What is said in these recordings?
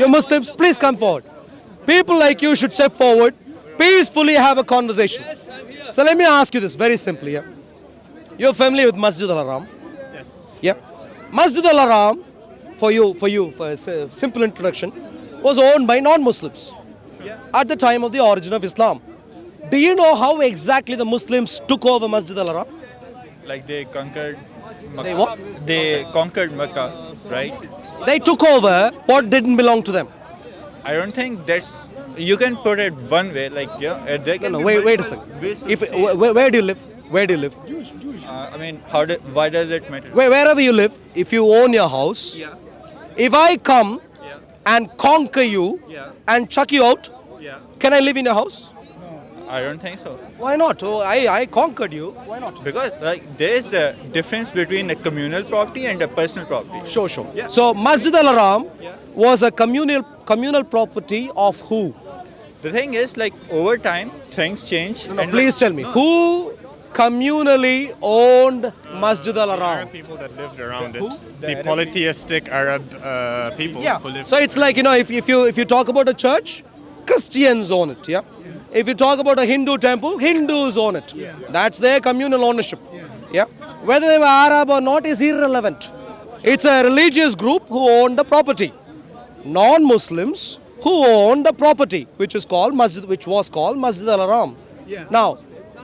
You're Muslims, please come forward. People like you should step forward, peacefully have a conversation. So let me ask you this very simply. Yeah? You're familiar with Masjid Al-Haram? Yes. Yeah. Masjid Al-Haram, for a simple introduction, was owned by non-Muslims at the time of the origin of Islam. Do you know how exactly the Muslims took over Masjid Al-Haram? Like they conquered Makkah. They what? They conquered Makkah, right? They took over what didn't belong to them. I don't think that's. You can put it one way, like there can No, be wait a multiple second. ways to If, say it. where do you live? Where do you live? I mean, why does it matter? Wherever you live, if you own your house, Yeah, if I come yeah, and conquer you yeah, and chuck you out, yeah. can I live in your house? I don't think so. Why not? Oh, I conquered you. Why not? Because like there is a difference between a communal property and a personal property. Sure. Yeah. So Masjid Al-Haram Yeah. was a communal property of who? The thing is, like over time, things change. No, please tell me. Who communally owned Masjid Al-Haram? Arab people that lived around it. The polytheistic Arab people Yeah. who lived. So it's like, if you talk about a church, Christians own it, yeah? If you talk about a Hindu temple, Hindus own it. That's their communal ownership. Yeah. Whether they were Arab or not is irrelevant. It's a religious group who owned the property. Non-Muslims who owned the property, which was called Masjid Al-Haram. Now,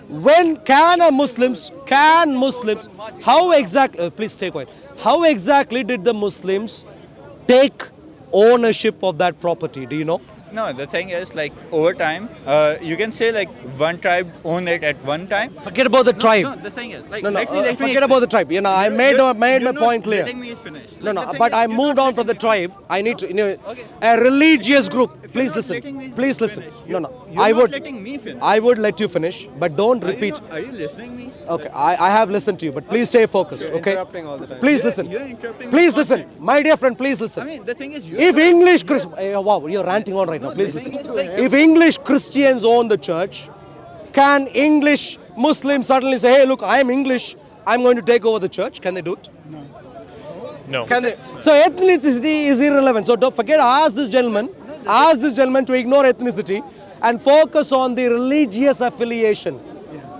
when Muslims, how exactly, please stay quiet, how exactly did the Muslims take ownership of that property? Do you know? No, the thing is, like over time, you can say like one tribe owned it at one time. Forget about the tribe. No, the thing is, like No, let me forget about the tribe. I made my you're point not clear. letting me finish. No, Like, the thing but is, I you're moved not on from the letting me tribe. I need to, Okay. a religious group. Please not listen. letting me Please listen. finish. No, You're I not would. letting me finish. I would let you finish, but don't repeat. Are you listening me? Okay, I have listened to you, but please stay focused. Okay. interrupting all the time. Please You're- listen. you're interrupting Please my listen, my dear friend. Please I listen. mean, the thing is, If English, wow, you're ranting on right now. Please the listen. thing is, like- If English Christians own the church, can English Muslims suddenly say, "Hey, look, I am English. I'm going to take over the church"? Can they do it? No. Can they? So ethnicity is irrelevant. So don't forget. Ask this gentleman to ignore ethnicity and focus on the religious affiliation.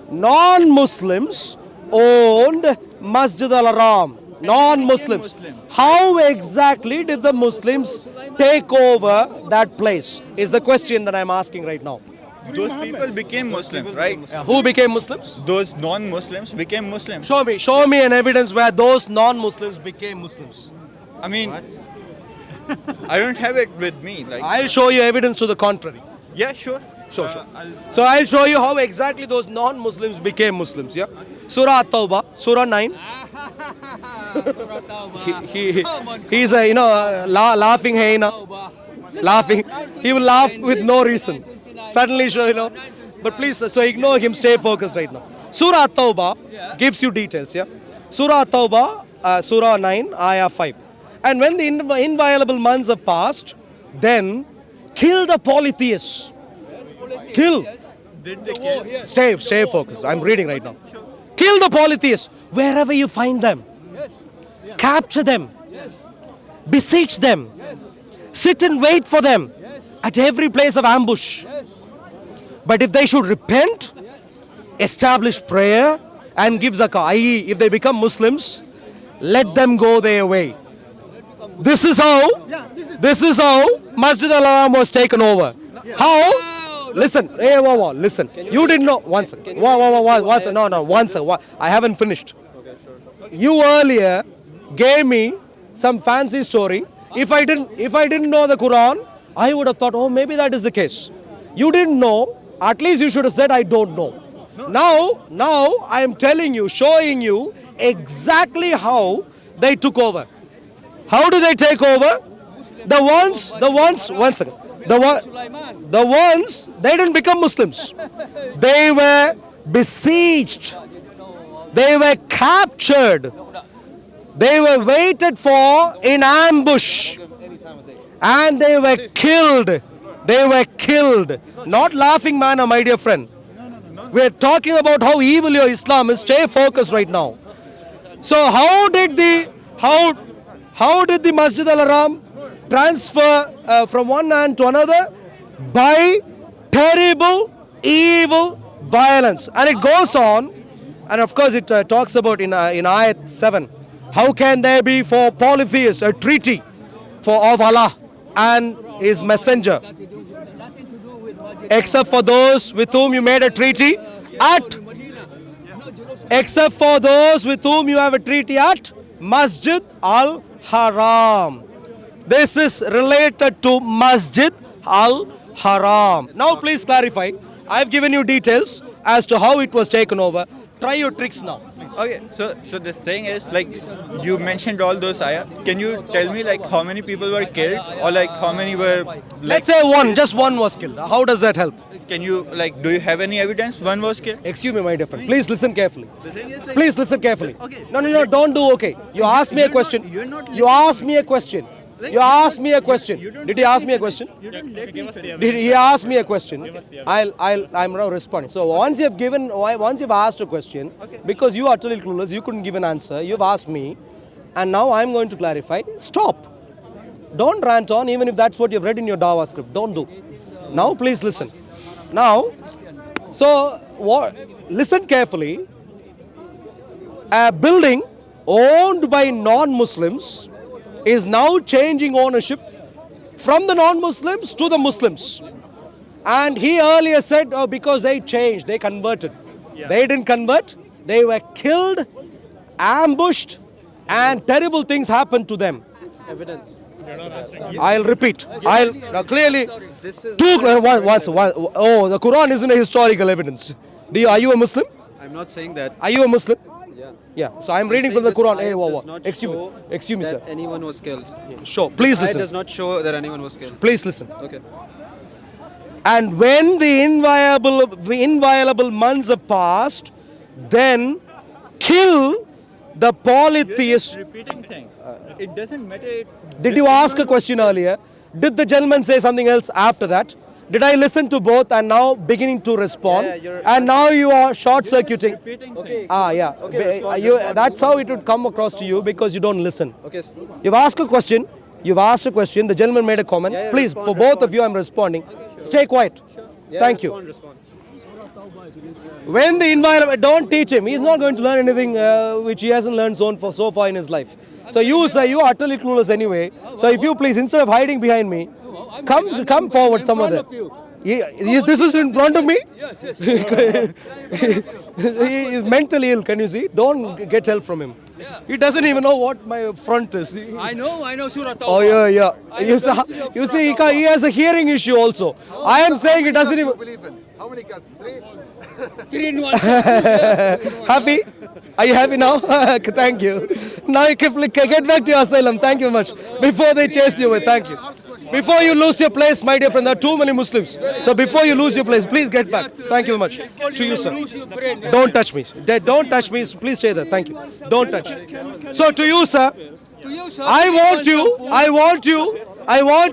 Non-Muslims owned Masjid Al-Haram. Non-Muslims. How exactly did the Muslims take over that place? Is the question that I'm asking right now. those people became Muslims, right? Who became Muslims? Those non-Muslims became Muslims. Show me an evidence where those non-Muslims became Muslims. I mean, I don't have it with me. Like, I'll show you evidence to the contrary. yeah, sure. Sure. So I'll show you how exactly those non-Muslims became Muslims. Yeah. Surah At-Tawbah, Surah 9. He's a laughing hyena. Laughing. He will laugh with no reason. Suddenly, But please, so ignore him. Stay focused right now. Surah At-Tawbah gives you details. Yeah. Surah At-Tawbah, Surah 9, Ayah 5. And when the inviolable months have passed, then kill the polytheists. Kill. Stay focused. I'm reading right now. Kill the polytheists wherever you find them. Capture them. Besiege them. Sit and wait for them at every place of ambush. But if they should repent, establish prayer and give zakah, i.e., if they become Muslims, let them go their way. This is how Masjid Al-Haram was taken over. How? Listen, hey, listen. You didn't know. One second. One second. No, one second. I haven't finished. You earlier gave me some fancy story. If I didn't know the Quran, I would have thought, oh, maybe that is the case. You didn't know. At least you should have said, I don't know. Now I am telling you, showing you exactly how they took over. How do they take over? The ones, one second. The ones, they didn't become Muslims. They were besieged. They were captured. They were waited for in ambush. And they were killed. Not laughing manner, my dear friend. We're talking about how evil your Islam is. Stay focused right now. So how did the Masjid Al-Haram transfer from one hand to another by terrible, evil violence. And it goes on, and of course it talks about in Ayat 7, how can there be for polytheists a treaty of Allah and His messenger, except for those with whom you made a treaty at Masjid al-Haram. This is related to Masjid al-Haram. Now please clarify. I've given you details as to how it was taken over. Try your tricks now. Okay, so the thing is, like, you mentioned all those ayahs. Can you tell me, like, how many people were killed, or like how many were, like, Let's say just one was killed. How does that help? can you, like, do you have any evidence one was killed? Excuse me, my dear friend. Please listen carefully. The thing is, like, Please listen carefully. Okay. No, don't do okay. You asked me a you're not- question. you're not You asked me a question. You asked me a question. you don't Did he ask me a question? You don't let me finish. Did he ask me a question? I'm now responding. So once you've asked a question, because you are utterly clueless, you couldn't give an answer. You've asked me, and now I'm going to clarify. Stop. Don't rant on, even if that's what you've read in your Dawa script. Don't do. Now please listen. Now, listen carefully. A building owned by non-Muslims is now changing ownership from the non-Muslims to the Muslims. And he earlier said, because they changed, they converted. They didn't convert. They were killed, ambushed, and terrible things happened to them. Evidence. I'll repeat. Now clearly, This is the Quran isn't a historical evidence. Are you a Muslim? I'm not saying that. Are you a Muslim? Yeah. Yeah. So I'm reading Saying from the this Quran. ayat Hey, does not Excuse me. show Excuse me, that sir. anyone was killed. Sure. Please Ayat does listen. not show that anyone was killed. Please listen. Okay. And when the inviolable months have passed, then kill the polytheists. Repeating things. It doesn't matter. Did you ask a question earlier? Did the gentleman say something else after that? Did I listen to both and now beginning to respond? Yeah, you're- And now you are short-circuiting. Repeating Okay. things. Yeah. respond, You- respond, that's how it would come across to you because you don't listen. Okay. You've asked a question. The gentleman made a comment. Yeah, Please, respond, for both of respond. you, I'm responding. Stay quiet. Yeah, Thank you. Respond. When the environment, don't teach him. He's not going to learn anything which he hasn't learned so far in his life. So you say you are utterly clueless anyway. So if you please, instead of hiding behind me, come forward, some of them. This is in front of me? Yes, yes. He is mentally ill, can you see? Don't get help from him. He doesn't even know what my front is. I know Surah Tawbah. Oh, yeah. You see, he has a hearing issue also. I am saying he doesn't even... believe in? How many guts? 3? 3 in 1. Happy? Are you happy now? Thank you. Now you can get back to your asylum. Thank you much. Before they chase you away, thank you. Before you lose your place, my dear friend, there are too many Muslims. So before you lose your place, please get back. Thank you very much. To you, sir. Don't touch me. Don't touch me. Please stay there. Thank you. Don't touch. So to you, sir, To you, sir. I want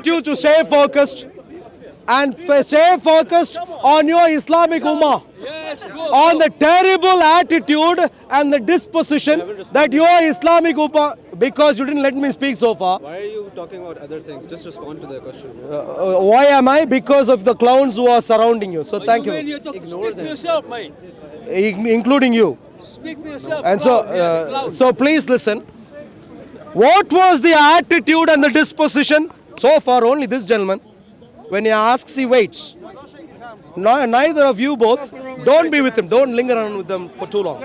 you to stay focused and stay focused on your Islamic Ummah. Yes, go. On the terrible attitude and the disposition that your Islamic Ummah, because you didn't let me speak so far. Why are you talking about other things? Just respond to the question. Why am I? Because of the clowns who are surrounding you. So thank When you, talk, speak for yourself, mate. including you. Speak for yourself. And Clown, so please listen. What was the attitude and the disposition? So far, only this gentleman. When he asks, he waits. No, neither of you both. Don't be with him. Don't linger around with them for too long.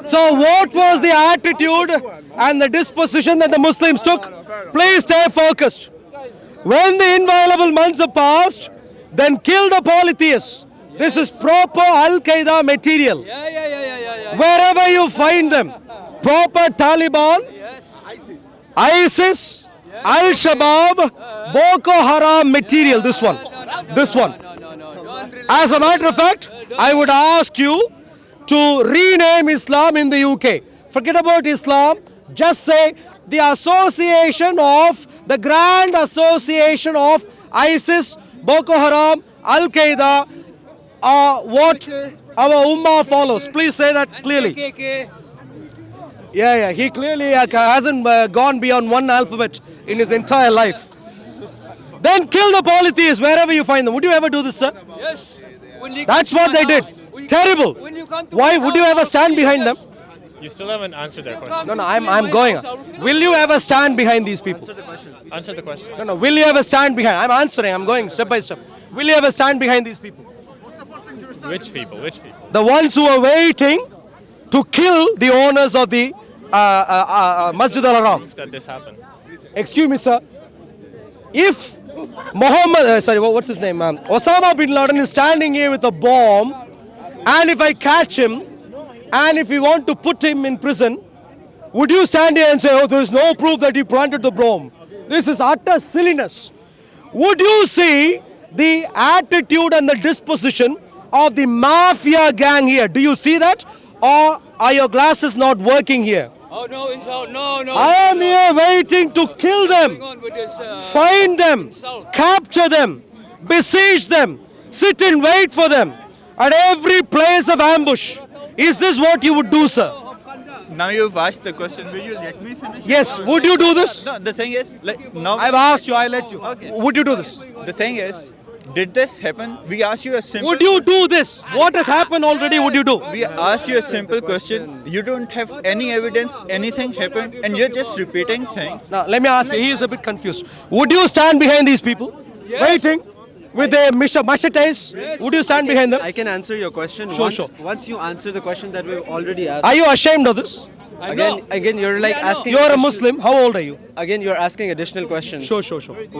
So what was the attitude and the disposition that the Muslims took? Please stay focused. When the inviolable months are passed, then kill the polytheists. This is proper Al-Qaeda material. Yeah. Wherever you find them, proper Taliban, ISIS, Al-Shabaab, Boko Haram material, this one. As a matter of fact, I would ask you to rename Islam in the UK. Forget about Islam, just say the association of, the Grand Association of ISIS, Boko Haram, Al-Qaeda, what our Ummah follows. Please say that clearly. KK. Yeah, he clearly hasn't gone beyond one alphabet in his entire life. Then kill the polytheists wherever you find them. Would you ever do this, sir? Yes. When you That's come to what they my did. house, Terrible. when you come to Why my would you house, ever stand behind them? yes. You still haven't answered that question. No, I'm going. Will you ever stand behind these people? Answer the question. No, will you ever stand behind? I'm answering. I'm going step by step. Will you ever stand behind these people? Which people? Which people? The ones who are waiting to kill the owners of the Masjid al-Haram. That this happened. Excuse me, sir. If what's his name? Osama bin Laden is standing here with a bomb, and if I catch him, and if we want to put him in prison, would you stand here and say, oh, there is no proof that he planted the bomb? This is utter silliness. Would you see the attitude and the disposition of the mafia gang here? Do you see that? Or are your glasses not working here? Oh no, insult. No. I am here waiting to kill them. Going on with this, Find them, capture them, besiege them, sit and wait for them at every place of ambush. Is this what you would do, sir? Now you've asked the question. Will you let me finish? Yes, would you do this? No, the thing is, like, now I've asked you, I let you. Okay. Would you do this? the thing is, did this happen? We asked you a simple. Would you do this? What has happened already, would you do? We asked you a simple question. You don't have any evidence. Anything happened, and you're just repeating things. Now, let me ask you, he is a bit confused. Would you stand behind these people? Waiting? With their machetes? Would you stand behind them? I can answer your question Sure, once, sure. once you answer the question that we've already asked. Are you ashamed of this? Again, you're like asking. You're a Muslim. How old are you? Again, you're asking additional questions. Sure.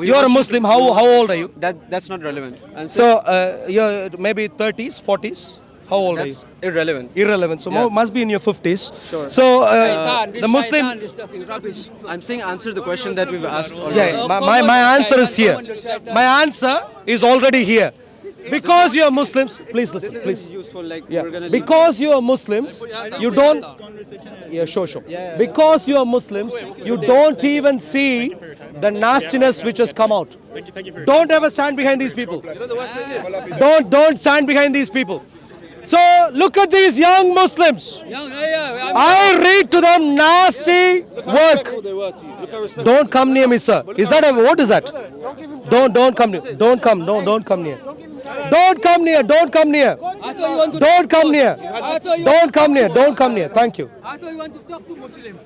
You're a Muslim. How old are you? That's not relevant. So, you're maybe 30s, 40s? How old are you? That's irrelevant. Irrelevant. So, Yeah. must be in your 50s. Sure. So, Shaitan, the Muslim... Shaitan, this stuff is rubbish. I'm saying answer the question that we've asked already. Yeah, my answer is here. My answer is already here. Because you are Muslims, please listen, This please. is useful. Like Yeah. we're gonna. Because you are Muslims, you don't. Yeah, sure. Because you are Muslims, you don't even see the nastiness which has come out. Thank you for your Don't ever stand behind these people. Don't stand behind these people. So look at these young Muslims. I read to them nasty work. Don't come near me, sir. Is that what is that? Don't come near. Don't come near. Don't come near. Don't come near. Don't come near. Don't come near. Thank you. I thought you want to talk to Muslim.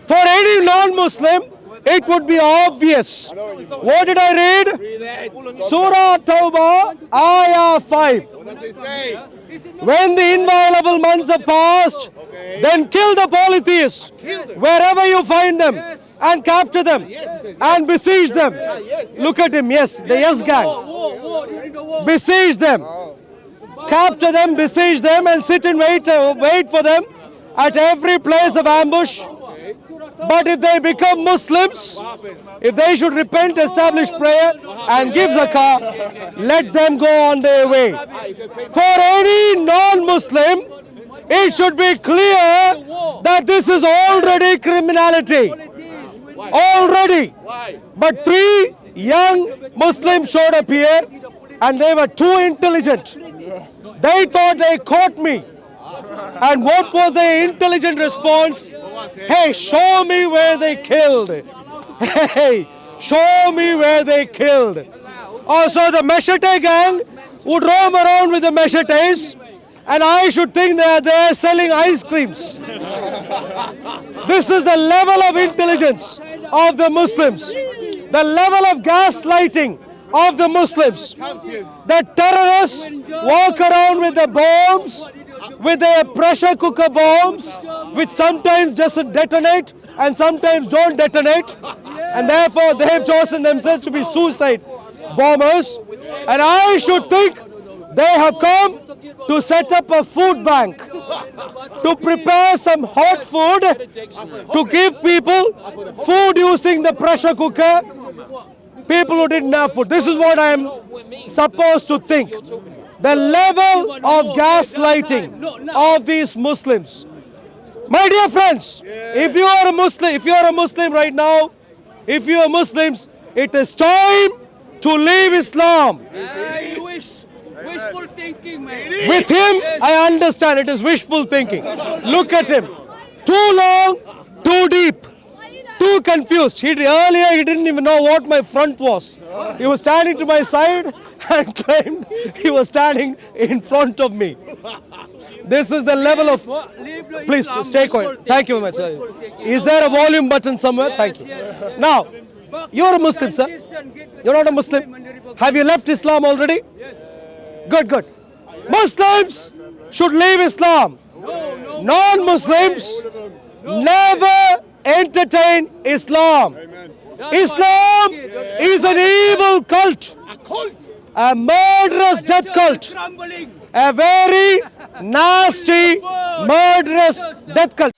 For any non-Muslim, it would be obvious. What did I read? Surah Tawbah, Ayah 5. When the inviolable months are past, then kill the polytheists wherever you find them and capture them and besiege them. Look at him, yes, the yes gang. Besiege them. Capture them, besiege them, and sit and wait for them at every place of ambush. But if they become Muslims, if they should repent, establish prayer, and give zakah, let them go on their way. For any non-Muslim, it should be clear that this is already criminality. Already. But 3 young Muslims showed up here, and they were too intelligent. They thought they caught me. And what was their intelligent response? Hey, show me where they killed. Hey, show me where they killed. Also, the machete gang would roam around with the machetes, and I should think they are there selling ice creams. This is the level of intelligence of the Muslims, the level of gaslighting of the Muslims. The terrorists walk around with the bombs, with their pressure cooker bombs, which sometimes just detonate and sometimes don't detonate, and therefore they have chosen themselves to be suicide bombers. And I should think they have come to set up a food bank, to prepare some hot food, to give people food using the pressure cooker, people who didn't have food. This is what I am supposed to think. The level of gaslighting of these Muslims. My dear friends, if you are a Muslim right now, if you are Muslims, it is time to leave Islam. Wishful thinking, man. With him, I understand it is wishful thinking. Look at him. Too long, too deep. too confused. Earlier he didn't even know what my front was. He was standing to my side and claimed he was standing in front of me. This is the level of... Please stay quiet. Thank you very much, sir. Is there a volume button somewhere? Thank you. Now, you're a Muslim, sir. You're not a Muslim. Have you left Islam already? Good, good. Muslims should leave Islam. Non-Muslims never entertain Islam. Islam is an evil cult. A murderous death cult. A very nasty, murderous death cult.